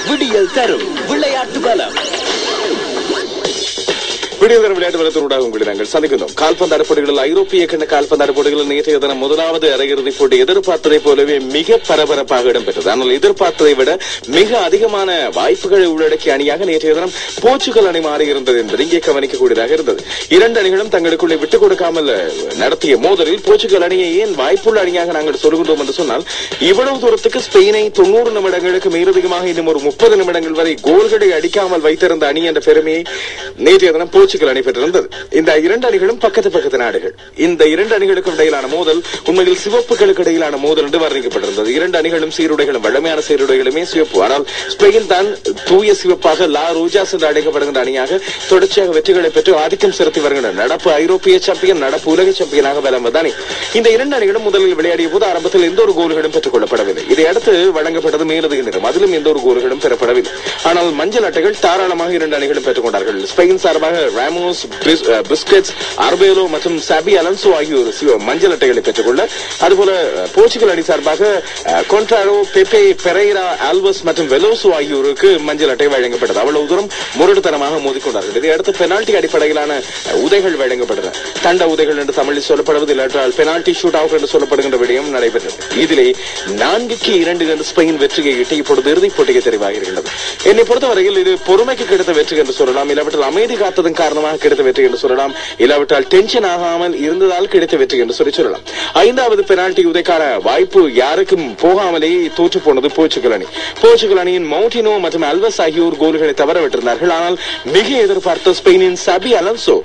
விடியல் தரும் விளையாட்டு பலம். விடியல் விளையாட்டு பலத்தினூடாக உங்களை நாங்கள் சந்திக்கிறோம். கால்பந்தாட்ட போட்டிகளில் ஐரோப்பிய கிண்ண கால்பந்தாட்ட போட்டிகளில் நேற்றைய தினம் முதலாவது அரையிறுதிப் போட்டி எதிர்பார்த்ததை போலவே மிக பரபரப்பாக இடம்பெற்றது. ஆனால் எதிர்பார்த்ததை விட மிக அதிகமான வாய்ப்புகளை உள்ளடக்கிய அணியாக நேற்றைய தினம் போர்ச்சுகல் அணி மாறியிருந்தது என்பது இங்கே கவனிக்கக்கூடியதாக இருந்தது. இரண்டு அணிகளும் தங்களுக்குள்ளே விட்டுக் கொடுக்காமல் நடத்திய மோதலில் போர்ச்சுகல் அணியை ஏன் வாய்ப்புள்ள அணியாக நாங்கள் சொல்கின்றோம் என்று சொன்னால், இவ்வளவு தூரத்துக்கு ஸ்பெயினை 90 நிமிடங்களுக்கு மேலதிகமாக இன்னும் ஒரு 30 நிமிடங்கள் வரை கோல்களை அடிக்காமல் வைத்திருந்த அணி என்ற பெருமையை நேற்றைய தினம் போர்ச்சுகல் அணி பெற்றிருந்தது. இந்த இரண்டு அணிகளும் பக்கத்து நாடுகள். இந்த இரண்டு அணிகளுக்கும் இடையிலான மோதல் உண்மையில் சிவப்புகளுக்கு இடையிலான மோதல் என்று வர்ணிக்கப்பட்டிருந்தது. இரண்டு அணிகளும் சீருடைகளும் வழமையான சீருடைகளுமே சிவப்பு. ஆனால் ஸ்பெயின் தான் தூய சிவப்பாக லா ரோஜாஸ் என்று அழைக்கப்படுகின்ற அணியாக தொடர்ச்சியாக வெற்றிகளை பெற்று ஆதிக்கம் செலுத்தி வருகின்றன. நடப்பு ஐரோப்பிய சாம்பியன், நடப்பு உலக சாம்பியனாக வலம் வந்த அணி. இந்த இரண்டு அணிகளும் முதலில் விளையாடிய போது ஆரம்பத்தில் எந்த ஒரு கோல்களும் பெற்றுக் கொள்ளப்படவில்லை. இதையடுத்து வழங்கப்பட்டது மேலதிக நேரம். அதிலும் எந்த ஒரு கோல்களும் பெறப்படவில்லை. ஆனால் மஞ்சள் அட்டைகள் தாராளமாக இரண்டு அணிகளும் பெற்றுக் கொண்டார்கள். ஸ்பெயின் சார்பாக ராமோஸ், பிஸ்கெட்ஸ், அர்பேலோ மற்றும் சாபி அலன்சோ ஆகியோர் மஞ்சள் அட்டைகளை பெற்றுக் கொள்ள, அதுபோல போர்ச்சுகல் அணி சார்பாக கொன்ட்ராரோ, பெப்பே, பெரைரா, ஆல்வஸ் மற்றும் வெலோசோ ஆகியோருக்கு மஞ்சள் அட்டை வழங்கப்பட்டது. அவ்வளவு தூரம் முரட்டுத்தனமாக மோதிக்கொண்டார்கள். இதையடுத்து பெனால்டி அடிப்படையிலான உதைகள் வழங்கப்பட்டன. தண்ட உதைகள் என்று தமிழில் சொல்லப்படுவது இல்லாற்றால் பெனால்டி ஷூட் அவுட் என்று சொல்லப்படுகின்ற விடயம் நடைபெற்றது. இதிலே 4-2 என்று ஸ்பெயின் வெற்றியை ஈட்டி இப்பொழுது இறுதிப் போட்டிக்கு தெரிவாகிறது. என்னை பொறுத்தவரையில் இது பொறுமைக்கு கிடைத்த வெற்றி என்று சொல்லலாம், இல்லாவிட்டால் அமைதி காத்ததன் காரணமாக கிடைத்த வெற்றி என்று சொல்லலாம், இல்லாவிட்டால் டென்ஷன் ஆகாமல் இருந்ததால் கிடைத்த வெற்றி என்று சொல்லலாம். 5வது பெனால்டி உதைக்கான வாய்ப்பு யாருக்கும் போகாமலேயே தோற்று போனது போர்ச்சுகல் அணி. போர்ச்சுகல் அணியின் மவுண்டினோ மற்றும் அல்வஸ் ஆகியோர் கோல்களை தவறவிட்டிருந்தார்கள். ஆனால் மிக எதிர்பார்த்த ஸ்பெயினின் சாபி அலன்சோ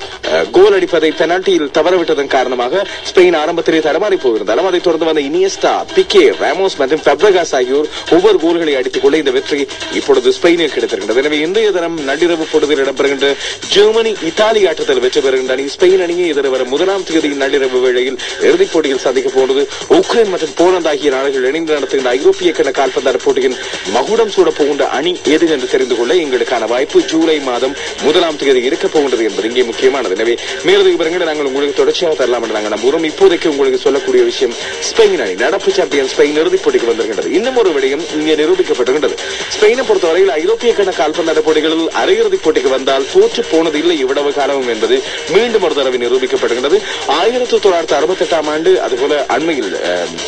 கோல் அடிப்பதை பெனால்டியில் தவறவிட்டதன் காரணமாக ஸ்பெயின் ஆரம்பத்திலே தடமாறி போயிருந்தாலும் அதைத் தொடர்ந்து வந்த இனியஸ்டா, பிகே, ராமோஸ் மற்றும் ஃபெப்ரகாஸ் ஆகியோர் ஒவ்வொரு கோல்களை அடித்துக் கொள்ள இந்த வெற்றி இப்பொழுது ஸ்பெயினில் கிடைத்திருக்கிறது. எனவே இன்றைய தினம் நள்ளிரவு பொழுதில் இடம்பெறுகின்ற ஜெர்மனி இத்தாலி ஆட்டத்தில் வெற்றி பெறுகின்ற அணி ஸ்பெயின் அணியை எதிர்வரும் 1ஆம் தேதி நள்ளிரவு வேளையில் இறுதிப் போட்டியில் சந்திக்கப் போனது. உக்ரைன் மற்றும் போலந்து ஆகிய நாடுகள் இணைந்து நடத்துகின்ற ஐரோப்பிய கிண்ண கால்பந்தாட்ட போட்டியின் மகுடம் சூட போகின்ற அணி எது என்று தெரிந்து கொள்ள எங்களுக்கான வாய்ப்பு ஜூலை மாதம் 1ஆம் தேதி இருக்கப் போகின்றது என்பது இங்கே முக்கியமானது. எனவே மேலதிக விவரங்களை நாங்கள் உங்களுக்கு தொடர்ச்சியாக தரலாம் என்று நாங்கள் நம்புகிறோம். இப்போதைக்கு உங்களுக்கு சொல்லக்கூடிய விஷயம், ஸ்பெயின் அணி நடப்பு சாம்பியன் ஸ்பெயின் இறுதிப் போட்டிக்கு வந்திருக்கின்றது. இன்னும் ஒரு விடயம் இங்கே நிரூபிக்கப்பட்டிருக்கின்றது. ஸ்பெயினை பொறுத்தவரையில் ஐரோப்பிய கிண்ண கால்பந்தாட்ட போட்டிகளில் அரையிறுதிப் போட்டிக்கு வந்தால் தோற்று போனது இல்லை இவ்வளவு காலமும் என்பது மீண்டும் ஒரு தடவை நிரூபிக்கப்படுகிறது. 1968ஆம் ஆண்டு அதுபோல அண்மையில்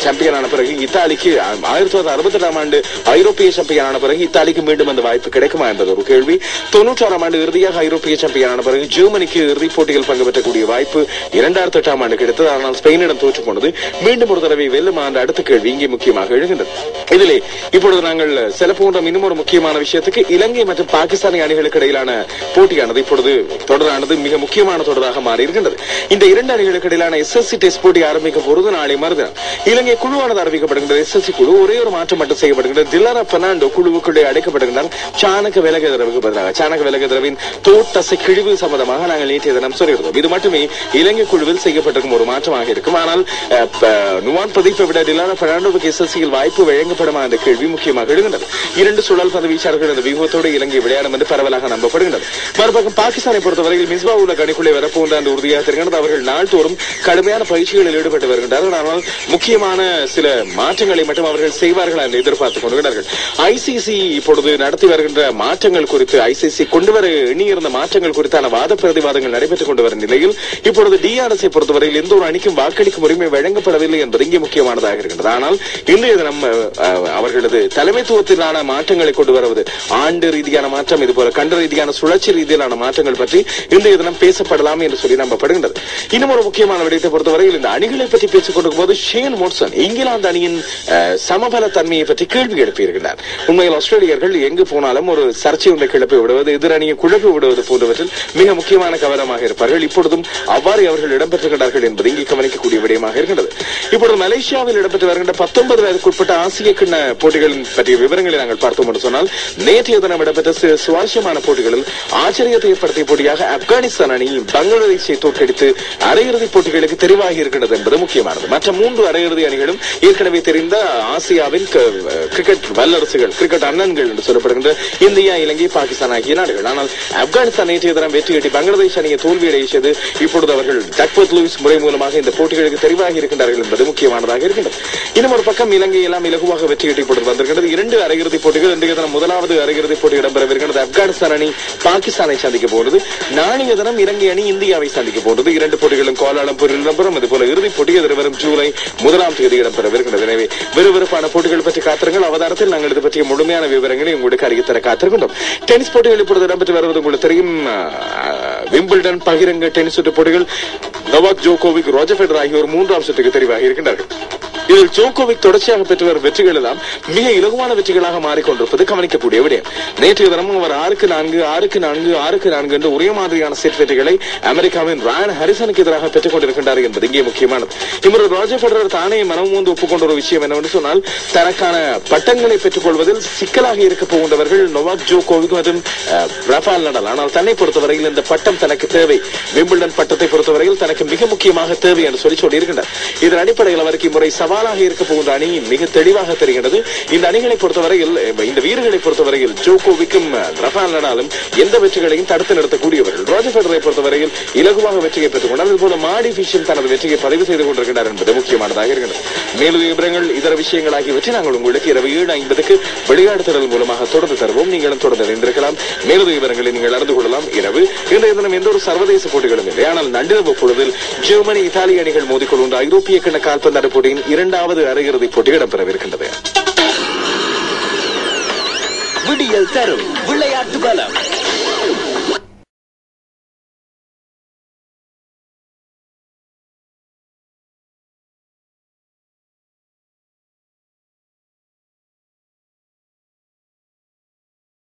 சாம்பியனான பிறகு இத்தாலிக்கு 1968ஆம் ஆண்டு ஐரோப்பிய சாம்பியனான பிறகு இத்தாலிக்கு மீண்டும் அந்த வாய்ப்பு கிடைக்குமா என்பது ஒரு கேள்வி. 96ஆம் ஆண்டு இறுதியாக ஐரோப்பிய சாம்பியனான பிறகு ஜெர்மனிக்கு இறுதிப் போட்டியில் பங்கு பெற்றக்கூடிய வாய்ப்பு 2008ஆம் ஆண்டு கிடைத்தது. ஆனால் ஸ்பெயினிடம் தோற்று போனது. மீண்டும் ஒரு தடவை வெல்லுமா என்ற அடுத்த கேள்வி இங்கே முக்கியமாக எழுகின்றது. இதிலே இப்பொழுது நாங்கள் செல்ல போன்ற இன்னும் ஒரு முக்கியமான விஷயத்துக்கு, இலங்கை மற்றும் பாகிஸ்தானி அணிகளுக்கு இடையிலான போட்டியானது இப்பொழுது தொடரானது மிக முக்கியமான தொடராக மாறி இருக்கின்றது. இந்த இரண்டு அணிகளுக்கு இடையிலான எஸ்எஸ்சி டெஸ்ட் போட்டி ஆரம்பிக்க போறது நாளை மறுதினம். இலங்கை குழுவானது அறிவிக்கப்படுகின்றது. எஸ்எஸ்சி குழு ஒரே ஒரு மாற்றம் மட்டும் செய்யப்படுகின்றது. திலாரா பெர்னாண்டோ குழுவுக்குள்ளே அழைக்கப்படுகின்றார். சாணக்க விலகதரவுக்கு பதிலாக சாணக்க விலகதரவின் தோட்டசை கிழிவு சம்பந்தமாக நாங்கள் நேற்றைய தினம் சொல்லியிருந்தோம். இது மட்டுமே இலங்கை குழுவில் செய்யப்பட்டிருக்கும் ஒரு மாற்றமாக இருக்கும். ஆனால் நுவான் பிரதீப்பை விட திலாரா பெர்னாண்டோவுக்கு எஸ்எஸ்சியில் வாய்ப்பு வழங்கப்படுமா என்ற கேள்வி முக்கியமாக எழுகின்றது. 2 சுழல் பந்து வீச்சாளர்கள் இந்த வியூகத்தோடு இலங்கை விளையாடும் என்று பரவலாக நம்பப்படுகின்றது. மறுபக்கம் பாகிஸ்தானை பொறுத்தவரையில் மிஸ்பா உள்ள கணிக்குள்ளே வரப்போன்ற அந்த உறுதியாக தெரிகிறது. அவர்கள் நாள்தோறும் கடுமையான பயிற்சிகளில் ஈடுபட்டு வருகின்றார்கள். ஆனால் முக்கியமான சில மாற்றங்களை மட்டும் அவர்கள் செய்வார்கள் என்று எதிர்பார்த்துக் கொண்டிருக்கிறார்கள். ஐசிசி இப்பொழுது நடத்தி வருகின்ற மாற்றங்கள் குறித்து, ஐசிசி கொண்டு வர எண்ணியிருந்த மாற்றங்கள் குறித்தான வாத பிரதிவாதங்கள் நடைபெற்றுக் கொண்டு வரும் நிலையில் இப்பொழுது டிஆர்எஸை பொறுத்தவரையில் எந்த ஒரு அணிக்கும் வாக்களிக்கும் உரிமை வழங்கப்படவில்லை என்பது இங்கே முக்கியமானதாக இருக்கின்றது. ஆனால் இன்றைய தினம் அவர்களது தலைமைத்துவத்திலான மாற்றங்களை கொண்டு வருவது, ஆண்டு ரீதியான மாற்றம், இதுபோல கண்ட ரீதியான சுழற்சி ரீதியிலான மாற்றங்கள் பற்றி இன்றைய தினம் பேசப்படலாம் என்று சொல்லி நம்பப்படுகின்றது. இன்னும் ஒரு முக்கியமான விடயத்தை பொறுத்தவரையில் இந்த அணிகளை பற்றி பேசிக் கொண்டிருக்கும் போது ஷேன் மோட்சன் இங்கிலாந்து அணியின் சமபல தன்மையை பற்றி கேள்வி எழுப்பியிருக்கிறார். உண்மையில் ஆஸ்திரேலியர்கள் எங்கு போனாலும் ஒரு சர்ச்சை ஒன்றை கிளப்பி விடுவது, எதிர் அணியை குழப்பி விடுவது போன்றவற்றில் மிக முக்கியமான கவனமாக இருப்பார்கள். இப்பொழுதும் அவ்வாறு அவர்கள் இடம்பெற்றிருக்கிறார்கள் என்பது இங்கே கவனிக்கக்கூடிய விடயமாக இருக்கின்றது. இப்பொழுது மலேசியாவில் இடம்பெற்று வருகின்ற 19 வயதுக்குட்பட்ட ஆசிய கிண்ண போட்டிகளின் பற்றிய விவரங்களை நாங்கள் பார்த்தோம் என்று சொன்னால், நேற்றைய தினம் இடம்பெற்ற சுவாரஸ்யமான போட்டிகளில் ஆச்சரியத்தை ஏற்படுத்திய போட்டியாக அடுத்ததாக ஆப்கானிஸ்தான் அணி பங்களாதேஷை தோற்கடித்து அரையிறுதிப் போட்டிகளுக்கு தெரிவாகி இருக்கிறது என்பது முக்கியமானது. மற்ற 3 அரையிறுதி அணிகளும் ஏற்கனவே தெரிந்த ஆசியாவின் கிரிக்கெட் வல்லரசுகள், கிரிக்கெட் அண்ணன்கள் என்று சொல்லப்படுகின்ற இந்தியா, இலங்கை, பாகிஸ்தான் ஆகிய நாடுகள். ஆனால் ஆப்கானிஸ்தான் நேற்றைய தினம் வெற்றியீட்டி பங்களாதேஷ் அணியை தோல்வியடைச்சது. இப்பொழுது அவர்கள் டக்வர்த் லூயிஸ் முறை மூலமாக இந்த போட்டிகளுக்கு தெரிவாகி இருக்கின்றார்கள் என்பது முக்கியமானதாக இருக்கின்றது. இன்னும் ஒரு பக்கம் இலங்கை எல்லாம் இலகுவாக வெற்றியீட்டி போட்டு வந்திருக்கிறது. 2 அரையிறுதிப் போட்டிகள். இன்றைய தினம் முதலாவது அரையிறுதிப் போட்டி இடம்பெறவிருக்கிறது. ஆப்கானிஸ்தான் அணி பாகிஸ்தானை சந்திக்க போகிறது. நாளைய தினம் இலங்கை அணி இந்தியாவை சந்திக்க போகிறது. 2 போட்டிகளும் கோலாலம்பூரில் இடம்பெறும். அதுபோல இறுதிப் போட்டி எதிர்வரும் ஜூலை 1ஆம் தேதி இடம்பெறவிருக்கிறது. எனவே விறுவிறுப்பான போட்டிகள் பற்றி காத்திருங்கள். அவதாரத்தில் நாங்கள் இது பற்றிய முழுமையான விவரங்களை உங்களுக்கு அறிவித்தர காத்திருக்கின்றோம். டென்னிஸ் போட்டிகள் இப்பொழுது இடம்பெற்று வருவது உங்களுக்கு தெரியும். விம்பிள்டன் பகிரங்க டென்னிஸ் சுற்று போட்டிகள். நோவாக் ஜோகோவிக், ரோஜர் ஃபெடரர் ஆகியோர் 3ஆம் சுற்றுக்கு தெரிவாகி இருக்கின்றார்கள். இதில் ஜோகோவிக் தொடர்ச்சியாக பெற்று வரும் வெற்றிகள் எல்லாம் மிக இலகுவான வெற்றிகளாக மாறிக்கொண்டிருப்பது கவனிக்கக்கூடிய விடயம். நேற்றைய தினமும் அவர் 6-4, 6-4, 6-4 என்று ஒரே மாதிரியான செட் வெற்றிகளை அமெரிக்காவின் ராயன் ஹாரிசனுக்கு எதிராக பெற்றுக் கொண்டிருக்கின்றார் என்பது இங்கே முக்கியமானது. இவரது ரோஜர் ஃபெடரர் தானே மனமுந்து ஒப்புக்கொண்ட ஒரு விஷயம் என்னவென்று சொன்னால், தனக்கான பட்டங்களை பெற்றுக் கொள்வதில் சிக்கலாக இருக்க போகின்றவர்கள் நோவாக் ஜோகோவிக் மற்றும் ரஃபேல் நடால். ஆனால் தன்னை பொறுத்தவரையில் இந்த பட்டம் தனக்கு தேவை, விம்பிள்டன் பட்டத்தை பொறுத்தவரையில் தனக்கு மிக முக்கியமாக தேவை என்று சொல்லியிருக்கின்றார். இதன் அடிப்படையில் அவருக்கு முறை சவாலாக இருக்க போகின்ற அணி மிக தெளிவாக தெரிகிறது. இந்த அணிகளை பொறுத்தவரையில், இந்த வீரர்களை பொறுத்தவரையில் ஜோகோவிக்கும் ரஃபேல் நடாலும் எந்த வெற்றிகளையும் தடுத்து நிறுத்தக்கூடியவர்கள். ரோஜர் ஃபெடரரை பொறுத்தவரையில் இலகுவாக வெற்றியை பெற்றுக் கொண்டார். அதுபோல மாடி ஃபிஷும் தனது வெற்றியை பதிவு செய்து கொண்டிருக்கிறார் என்பது முக்கியமானதாக இருக்கிறது. மேலும் விவரங்கள், இதர விஷயங்கள் ஆகியவற்றை நாங்கள் உங்களுக்கு இரவு 7:50 வெளியாடுதல் மூலமாக தொடர்ந்து தருவோம். நீங்களும் தொடர்ந்து இணைந்திருக்கலாம். மேலும் விவரங்களை நீங்கள் அறிந்து கொள்ளலாம். இரவு இன்றைய தினம் எந்த ஒரு சர்வதேச போட்டிகளும் இல்லை. ஆனால் நள்ளிரவு பொழுதில் ஜெர்மனி, இத்தாலி அணிகள் மோதிக்கொள்கின்ற ஐரோப்பிய கிண்ண கால்பந்தாட்ட போட்டியின் 2வது அரையிறுதிப் போட்டி இடம்பெறவிருக்கின்றது. விடியல் தரும் விளையாட்டு பலம்.